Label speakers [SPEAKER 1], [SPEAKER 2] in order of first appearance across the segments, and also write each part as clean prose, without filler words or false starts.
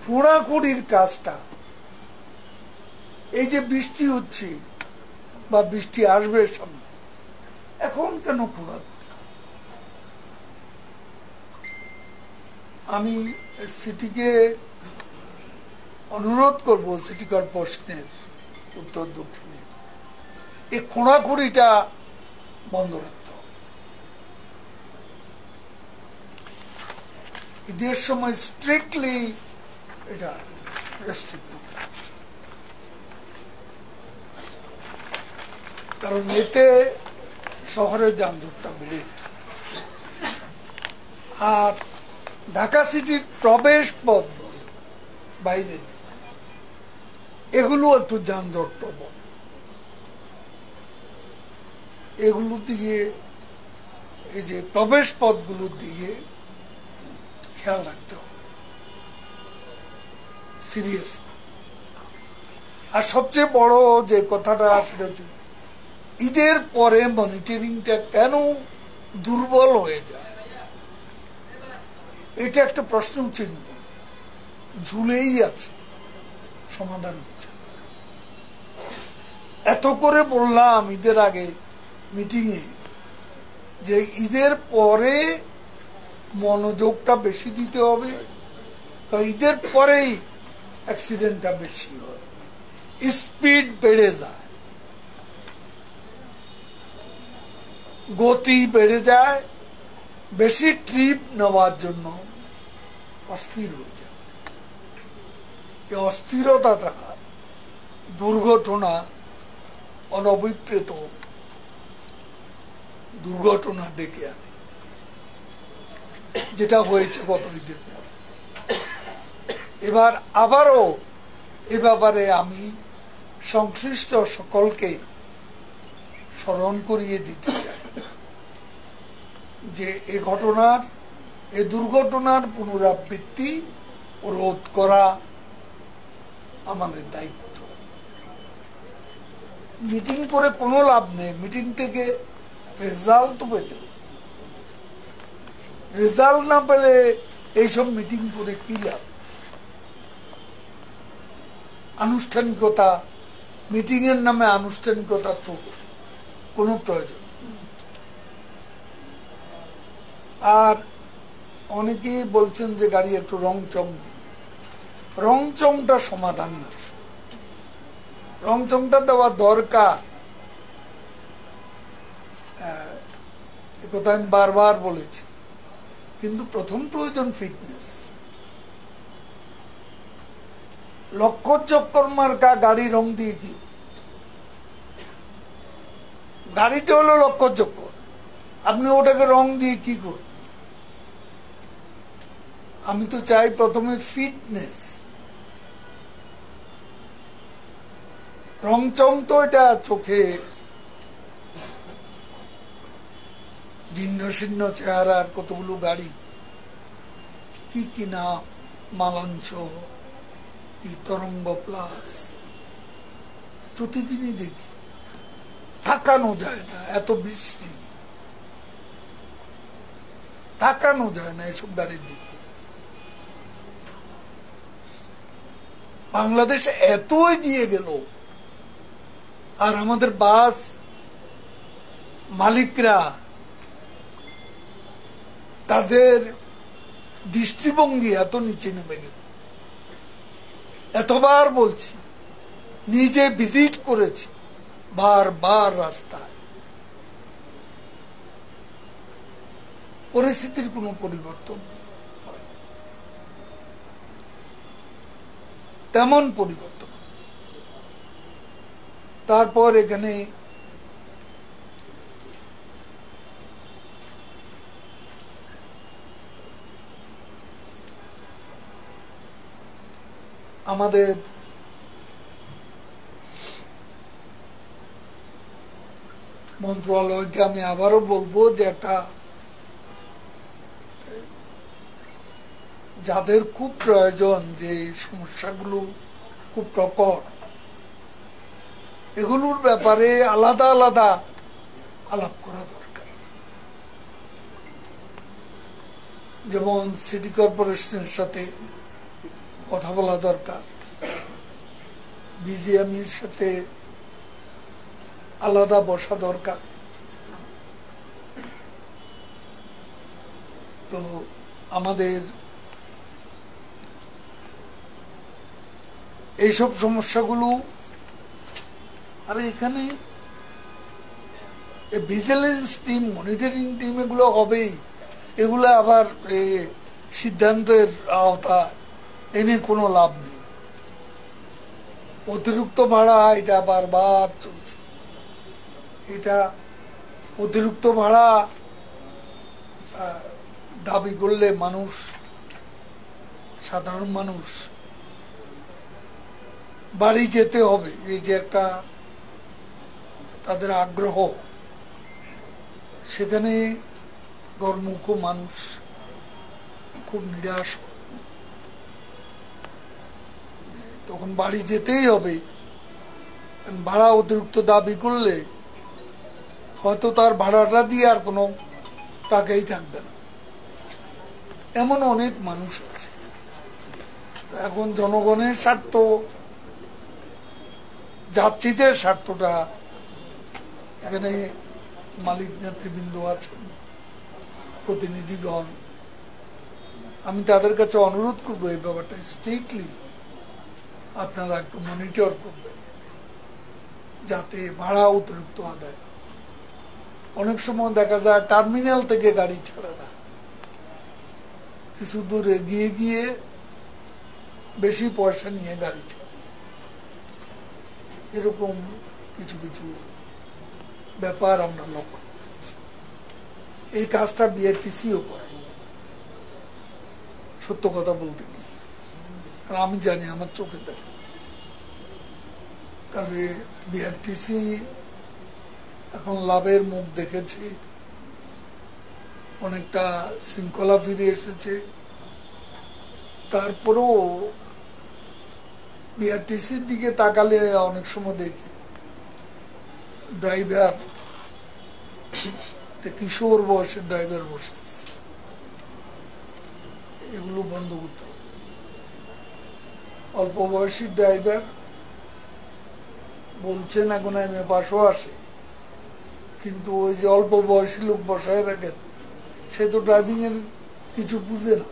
[SPEAKER 1] খোঁড়াখুড়ির কাজটা, এই যে বৃষ্টি হচ্ছে বা বৃষ্টি আসবে সামনে, এখন কেন খোঁড়াখুড়ি? আমি সিটিকে অনুরোধ করব, সিটি কর্পোরেশনের উত্তর দক্ষিণে এই খোঁড়াখুড়িটা বন্ধ রাখতে হবে। ঈদের সময় স্ট্রিক্টলি এটা রেস্ট্রিক্ট করতে হবে, কারণ এতে শহরের যানজটটা বেড়ে যায়। আর ঢাকা সিটির প্রবেশ পথ বাইরে এগুলো একটু যানজট প্রবণ, এগুলো দিকে, এই যে প্রবেশ পথগুলোর দিকে খেয়াল রাখতে হবে সিরিয়াস। আর সবচেয়ে বড় যে কথাটা সেটা হচ্ছে ঈদের পরে মনিটরিংটা কেন দুর্বল হয়ে যায়, এটা একটা প্রশ্ন চিহ্ন ঝুলেই আছে, সমাধান হচ্ছে। এত করে বললাম ঈদের আগে মিটিংয়ে যে ঈদের পরে মনোযোগটা বেশি দিতে হবে, ঈদের পরেই অ্যাক্সিডেন্টটা বেশি হয়, স্পিড বেড়ে যায়, গতি বেড়ে যায়, বেশি ট্রিপ নেওয়ার জন্য অস্থির হয়ে যায়। এই অস্থিরতাটা দুর্ঘটনা, অনভিপ্রেত দুর্ঘটনা ডেকে আনে, যেটা হয়েছে গত ঈদের পরে। এবার আবারও এ ব্যাপারে আমি সংশ্লিষ্ট সকলকে স্মরণ করিয়ে দিতে চাই যে এই দুর্ঘটনার পুনরাবৃত্তি রোধ করা আমাদের দায়িত্ব। মিটিং করে কোনো লাভ নেই, মিটিং থেকে রেজাল্ট তো পেতে, রেজাল্ট না পেলে এইসব মিটিং করে কি লাভ? আনুষ্ঠানিকতা, মিটিং এর নামে আনুষ্ঠানিকতা তো কোনো প্রয়োজন। আর অনেকেই বলছেন যে গাড়ি একটু রং চং দিয়ে, রং চংটা সমাধান না, রং চংটা দেওয়া দরকার, একথা আমি বারবার বলেছি, কিন্তু প্রথম প্রয়োজন ফিটনেস। লক্ষ চক্কর মার্কা গাড়ি রং দিয়ে কি, গাড়িটা হলো লক্ষ চক্কর, আপনি ওটাকে রং দিয়ে কি করবেন? আমি তো চাই প্রথমে ফিটনেস। রংচং তো এটা চোখে জীর্ণ শীর্ণ চেহারার কতগুলো গাড়ি, কি কি না, মালাঞ্চ, কি তরঙ্গ প্লাস, প্রতিদিনই দেখি, তাকানো যায় না, এত বিশ্রী, তাকানো যায় না এসব গাড়ির দিকে। বাংলাদেশ এত এগিয়ে গেল, আর আমাদের বাস মালিকরা তাদের দৃষ্টিভঙ্গি এত নিচে নেমে গেল। এতবার বলছি, নিজে ভিজিট করেছি বারবার রাস্তায়, পরিস্থিতির কোনো পরিবর্তন হয়, তেমন পরিবর্তন। তারপর এখানে আমাদের মন্ত্রণালয়কে আমি আবারও বলবো যে একটা, যাদের খুব প্রয়োজন, যে সমস্যাগুলো খুব প্রকট, এগুলোর ব্যাপারে আলাদা আলাদা আলাপ করা দরকার। যেমন সিটি কর্পোরেশনের সাথে কথা বলা দরকার, বিজিএমইর সাথে আলাদা বসা দরকার। তো আমাদের এইসব সমস্যাগুলো, আর এখানে ভিজিলেন্স টিম, মনিটরিং টিম এগুলো হবেই, এগুলো আবার সিদ্ধান্তের আওতা এনে কোনো লাভ নেই। অতিরিক্ত ভাড়া এটা বারবার চলছে, এটা অতিরিক্ত ভাড়া দাবি করলে মানুষ, সাধারণ মানুষ বাড়ি যেতে হবে, এই যে একটা তাদের আগ্রহ, সেখানে গরমুখ মানুষ খুব নিরাশ, তখন বাড়ি যেতেই হবে। ভাড়া অতিরিক্ত দাবি করলে হয়তো তার ভাড়াটা দিয়ে আর কোনো টাকাই থাকবে না, এমন অনেক মানুষ আছে। এখন জনগণের স্বার্থ, যাত্রীদের স্বার্থটা, এখানে মালিক নেতৃবৃন্দ আছেন, প্রতিনিধিগণ, আমি তাদের কাছে অনুরোধ করবো এই ব্যাপারটা স্ট্রিক্টলি আপনারা একটু মনিটর করবেন, যাতে ভাড়া অতিরিক্ত আদায়। অনেক সময় দেখা যায় টার্মিনাল থেকে গাড়ি ছাড়ে না, কিছু দূর এগিয়ে গিয়ে বেশি পয়সা নিয়ে গাড়ি ছাড়ে। এরকম কিছু কিছু ব্যাপার আমরা লক্ষ্য করেছি। এই কাজটা বিআরটিসিও করে, সত্য কথা বলতে কি, কারণ আমি জানি, আমার চোখে দেখে। কাজে বিআরটিসি এখন লাভের মুখ দেখেছে, অনেকটা শৃঙ্খলা ফিরে এসেছে। তারপরেও বিআরটিসির দিকে তাকালে অনেক সময় দেখি ড্রাইভার, কিশোর বয়সের ড্রাইভার বসে আছে। এগুলো বন্ধ করতে হবে। অল্প বয়সী ড্রাইভার বলছেন এখন এমএ পাশও আসে, কিন্তু ওই যে অল্প বয়সী লোক বসায় রাখেন, সে তো ড্রাইভিং এর কিছু বুঝে না।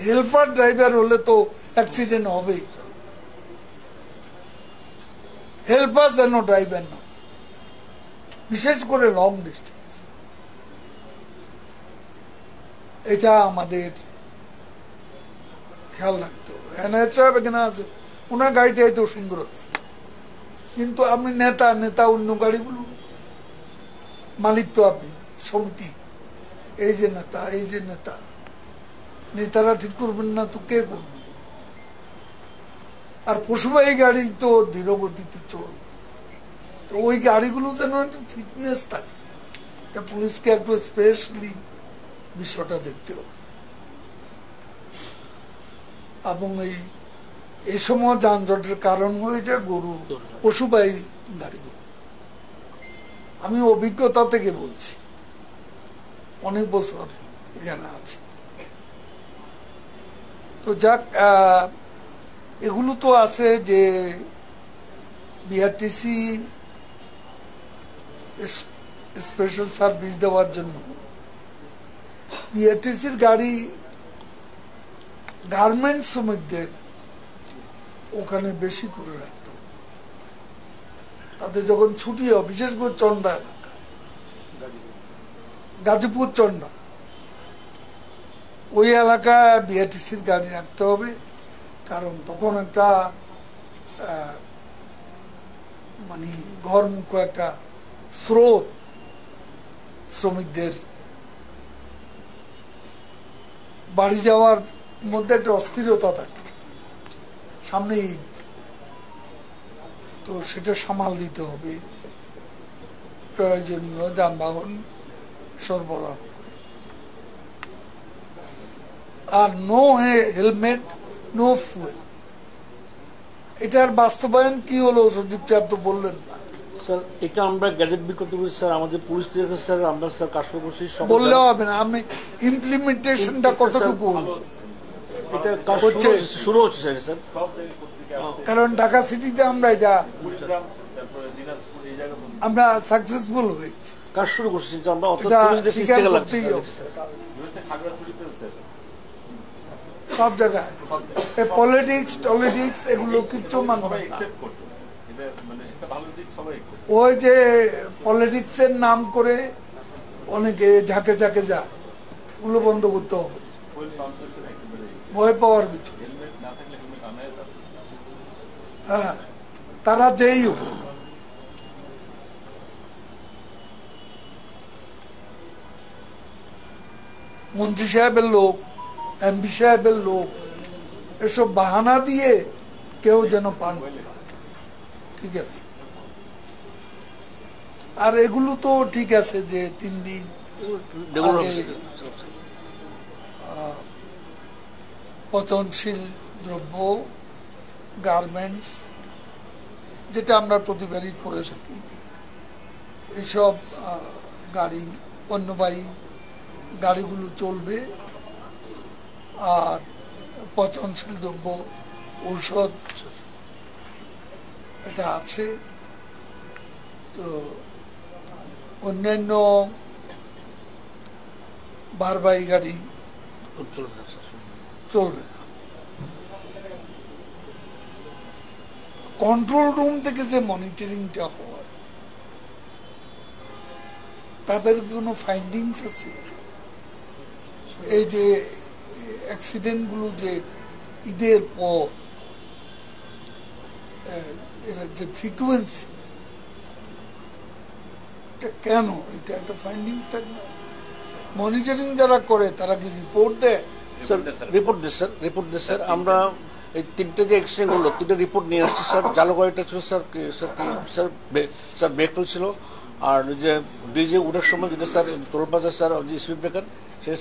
[SPEAKER 1] হেল্পার ড্রাইভার হলে তো অ্যাক্সিডেন্ট হবেই, হেল্পার যেন ড্রাইভার না, বিশেষ করে লং ডিস্টেন্স। এটা আমাদের খেয়াল রাখতে হবে। এনএচ সাহেব এখানে আছে, ওনার গাড়িটাই তো সুন্দর আছে, কিন্তু আপনি নেতা অন্য গাড়িগুলো মালিক তো আপনি, সমিতি, এই যে নেতা, নেতারা ঠিক করবেন না তো কে করবে? আর পশুবাহী গাড়ি তো ধীর গতিতে চলবে, তো ওই গাড়িগুলো যেন একটা ফিটনেস থাকে, এটা পুলিশকে একটু স্পেশালি বিষয়টা দেখতে হবে। এবং এই সময় যানজটের কারণ হয়ে যায় গরু, পশুবাহী গাড়িগুলো। আমি অভিজ্ঞতা থেকে বলছি, অনেক বছর এখানে আছে। তো যাক, এগুলো তো আছে যে বিআরটিসি স্পেশাল সার্ভিস দেওয়ার জন্য বিআরটিসির গাড়ি গার্মেন্ট শ্রমিকদের ওখানে বেশি করে রাখত। তাদের যখন ছুটি হয়, বিশেষ করে চন্ডা এলাকায়, গাজীপুর চন্ডা, ওই এলাকায় বিআরটিসির গাড়ি রাখতে হবে। কারণ তখন একটা মানে ঘরমুখ একটা স্রোত শ্রমিকদের বাড়ি যাওয়ার মধ্যে একটা অস্থিরতা থাকে, সামনে ঈদ, তো সেটা সামাল দিতে হবে, প্রয়োজনীয় যানবাহন সরবরাহ করে। আর নো হেলমেট নো ফুয়েল, এটার বাস্তবায়ন কি হলো সজীব সাহেব তো বললেন না।
[SPEAKER 2] স্যার এটা আমরা গ্যাজেট বিজ্ঞপ্তি করেছি স্যার, আমাদের পুলিশ থেকে স্যার আমরা স্যার কাজ করছি,
[SPEAKER 1] বললেও হবে না, আপনি ইমপ্লিমেন্টেশনটা কতটুকু হলো?
[SPEAKER 2] এটা কাজ
[SPEAKER 1] হচ্ছে।
[SPEAKER 2] শুরু হচ্ছে স্যার স্যার
[SPEAKER 1] কারণ ঢাকা সিটিতে আমরা এটা আমরা সাকসেসফুল হয়েছি,
[SPEAKER 2] কাজ শুরু করছে কিন্তু আমরা অত
[SPEAKER 1] এটা
[SPEAKER 2] পুলিশ দেখছি
[SPEAKER 1] স্বীকার
[SPEAKER 2] জায়গা লাগছে
[SPEAKER 1] করতেই হবে। সব জায়গায় পলিটিক্স টলিটিক্স এগুলো কিচ্ছু মানবে না। ওই যে পলিটিক্স এর নাম করে অনেকে ঝাঁকে ঝাঁকে যায়, ওগুলো বন্ধ করতে হবে। ভয় পাওয়ার কিছু, হ্যাঁ তারা যেই হোক। মন্ত্রী সাহেবের লোক, এমপি সাহেবের লোক, এসব বাহানা দিয়ে কেউ যেন পান না। ঠিক আছে, আর এগুলো তো ঠিক আছে যে 3 দিন আগে পচনশীল দ্রব্য, গার্মেন্টস, যেটা আমরা প্রতিবারই করে থাকি, এইসব গাড়ি পণ্যবাহী গাড়িগুলো চলবে। আর পচনশীল দ্রব্য, ঔষধ, এটা আছে। তো অন্যান্য বারবাহী গাড়ি চলবে। কন্ট্রোল রুম থেকে যে মনিটরিংটা হয়, তাদের কোনো ফাইন্ডিংস আছে? এই যে অ্যাক্সিডেন্ট গুলো যে ঈদের পর এটার যে ফ্রিকুয়েন্সি, এটা কেন? এটা একটা ফাইন্ডিংস থাকবে। মনিটরিং যারা করে তারা কি রিপোর্ট দেয়?
[SPEAKER 2] Report this sir, report this sir. আমরা এই 3টে যে এক্সিডেন্ট হলো 3টে রিপোর্ট নিয়ে আসছি স্যার। জালগাড়িটা ছিল স্যার স্যার ব্রেকফেল ছিল। আর যে ব্রিজে উঠার সময় যেটা স্যার টোল প্লাজা স্যার যে স্পিড ব্রেকার, সেটা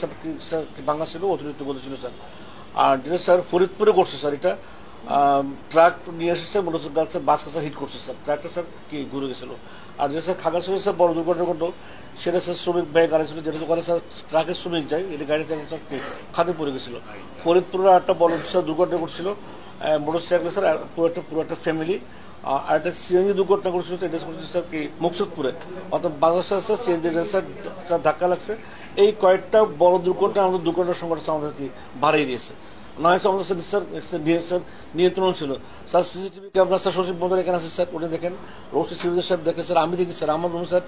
[SPEAKER 2] স্যার ভাঙা ছিল, অতিরিক্ত গতি ছিল স্যার। আর যেটা স্যার ফরিদপুরে করছে স্যার, এটা ট্রাক নিয়ে এসেছে মূলত বাস কাছে হিট করছে স্যার, ট্রাকটা স্যার কি ঘুরে গেছিল। আর যেটা স্যার খাগড়াছড়ি স্যার বড় দুর্ঘটনা ঘটলো, সেটা স্যার শ্রমিক ভাই গাড়ি ছিল, যেটা দোকানে স্যার ট্রাকের শ্রমিক যায়, এটা গাড়িতে স্যার খাদে পড়ে গেছিল। ফরিদপুরের একটা বড় স্যার দুর্ঘটনা ঘটছিল, মোটরসাইকেল স্যার পুরো একটা ফ্যামিলি। আর একটা সিএনজি দুর্ঘটনা ঘটছিল, এটা করছে স্যার কি মুকসুদপুরে, অর্থাৎ বাজার স্যার সিএনজি স্যার ধাক্কা লাগছে। এই কয়েকটা বড় দুর্ঘটনা আমাদের দুর্ঘটনার সংখ্যাটা আমাদের কি বাড়িয়ে দিয়েছে। নয় আমাদের স্যার নিয়ন্ত্রণ ছিল স্যার। সিসিটিভি ক্যামেরা স্যার সচিব বন্ধুরা এখানে আছে স্যার, ওটা দেখেন। রোশি সিভিল স্যার দেখেন স্যার, আমি দেখি স্যার, আমার রুম স্যার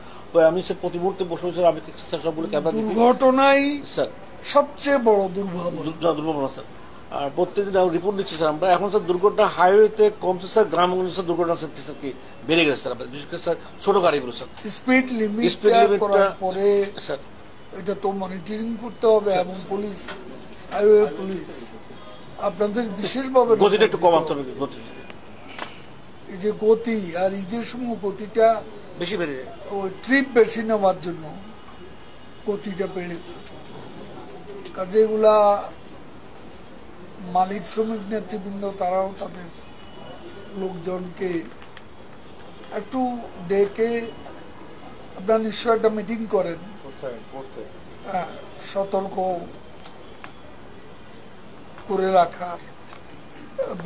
[SPEAKER 2] আমি স্যার প্রতি মুহূর্তে বসে স্যার আমি স্যার সবগুলো ক্যামেরা দেখি।
[SPEAKER 1] দুর্ঘটনাই
[SPEAKER 2] স্যার
[SPEAKER 1] সবচেয়ে বড় দুর্ঘটনা
[SPEAKER 2] স্যার। আর প্রত্যেকদিন রিপোর্ট নিচ্ছি স্যার আমরা। এখন স্যার দুর্ঘটনা হাইওয়েতে কমছে স্যার, গ্রামগঞ্জে স্যার দুর্ঘটনা স্যার কি বেড়ে গেছে স্যার, বিশেষ করে স্যার ছোট গাড়িগুলো স্যার।
[SPEAKER 1] স্পিড লিমিটটা পরে
[SPEAKER 2] স্যার
[SPEAKER 1] এটা তো মনিটরিং করতে হবে, এবং পুলিশ, হাইওয়ে পুলিশ আপনাদের বিশেষভাবে
[SPEAKER 2] গতিটা একটু কমাতে হবে। গতি,
[SPEAKER 1] এই যে গতি, আর ঈদের সময় গতিটা
[SPEAKER 2] বেশি বেড়ে যায়,
[SPEAKER 1] ওই ট্রিপ বেশি নেওয়ার জন্য গতিটা বেড়ে যায়। কাজে এগুলা মালিক শ্রমিক নেতৃবৃন্দ তারাও তাদের লোকজনকে একটু ডেকে, আপনার নিশ্চয় একটা মিটিং করেন, সতর্ক করে রাখার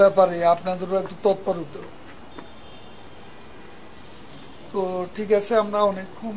[SPEAKER 1] ব্যাপারে আপনাদেরও একটু তৎপর হতে। তো ঠিক আছে, আমরা অনেকক্ষণ